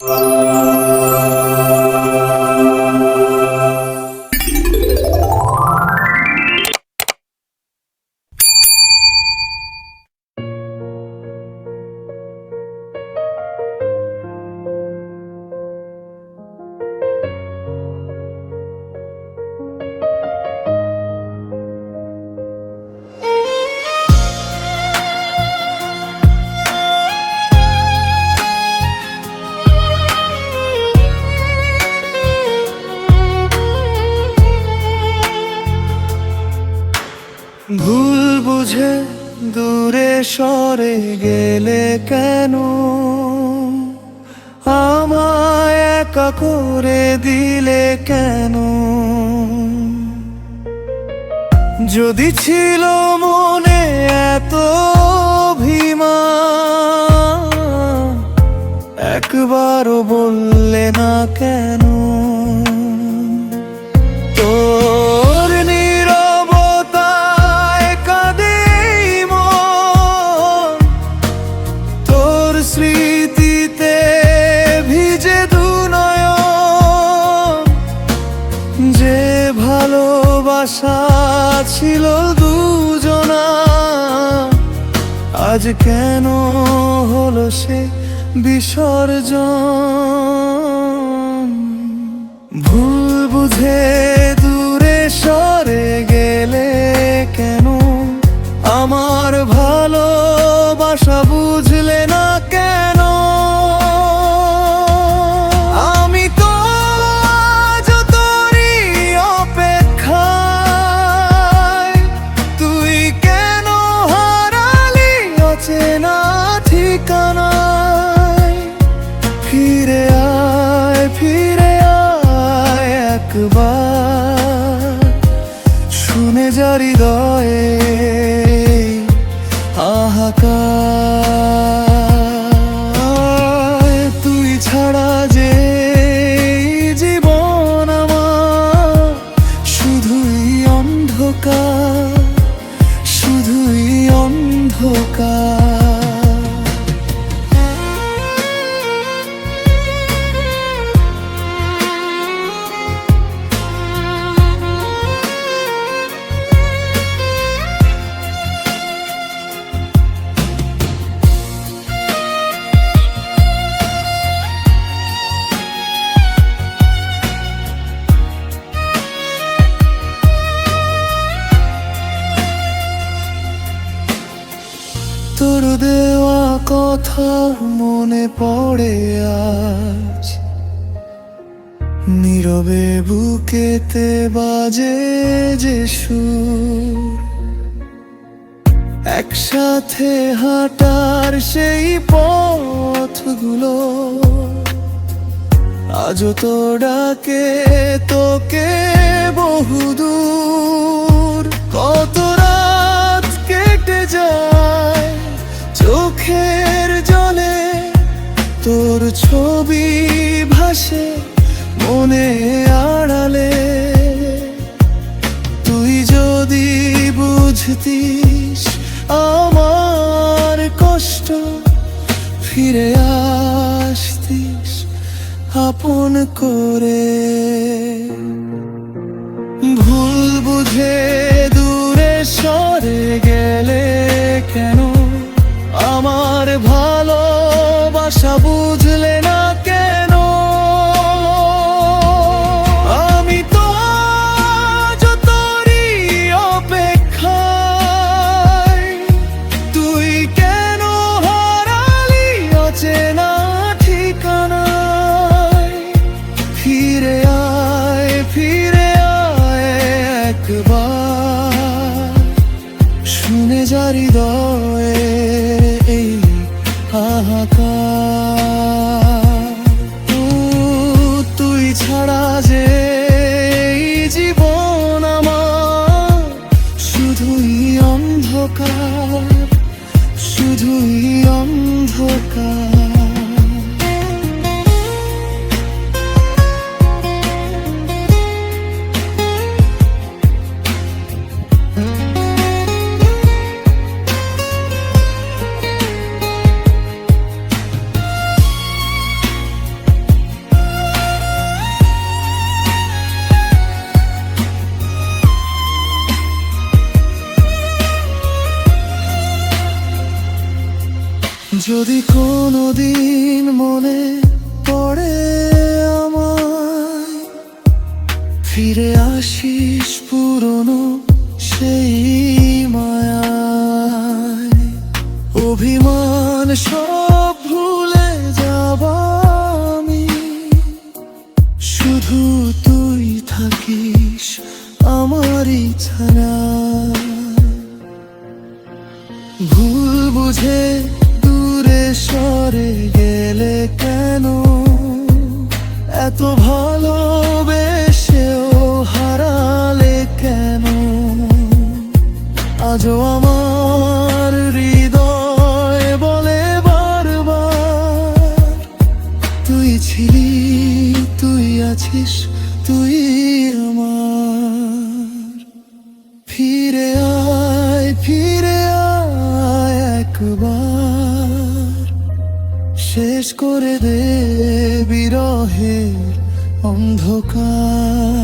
ভুল বুঝে দূরে সরে গেলে কেন, আমায় একা করে দিলে কেন? যদি ছিল মনে এত অভিমান, একবারও বললে না কেন? তোর নীরবতায় কাঁদে মন, তোর স্মৃতিতে ভিজে দু নয়ন। যে ভালোবাসা ছিল দুজনা, আজ কেন হলো সে বিসর্জন? ভুল বুঝে দূরে সরে গেলে কেন, আমার ভালোবাসা বুঝলে না কেন? আমি তো আজ তোরই অপেক্ষায়, তুই কেন হারালি অচেনা ঠিকানায়? ফিরে আয়, ফিরে আয় একবার, শুনে যা হৃদয়ে হাহাকার। তুই ছাড়া যে জীবন আমার, শুধুই অন্ধকার, শুধুই অন্ধকার। তোর দেওয়া কথা মনে পড়ে আজ, নীরবে বুকেতে বাজে যে সুর। একসাথে হাঁটার সেই পথগুলো আজও তো ডাকে তোকে বহুদূর। কত রাত কেটে যায় চোখের জলে, তোর ছবি ভাসে মনে আড়ালে। তুই যদি বুঝতিস আমার কষ্ট, ফিরে আসতিস আপন করে। ভুল বুঝে দূরে সরে গেলে কেন, আমার ভালোবাসা বুঝলে না কেন? আমি তো আজ তোরই অপেক্ষায়, তুই কেন হারালি অচেনা ঠিকানায়? ফিরে আয়, ফিরে আয় একবার, শুনে যা হৃদয়ে যদি কোনোদিন মনে পড়ে আমায়, ফিরে আসিস পুরনো সেই মায়ায়। অভিমান সব ভুলে যাব আমি, শুধু তুই থাকিস আমারই ছায়ায়। ভুল বুঝে দূরে সরে গেলে কেন, এত ভালোবেসেও হারালে কেন? আজও আমার হৃদয় বলে বারবার, তুই ছিলি, তুই আছিস, তুই আমার। ফিরে আয়, ফিরে আয় একবার, শেষ করে দে বিরহের অন্ধকার।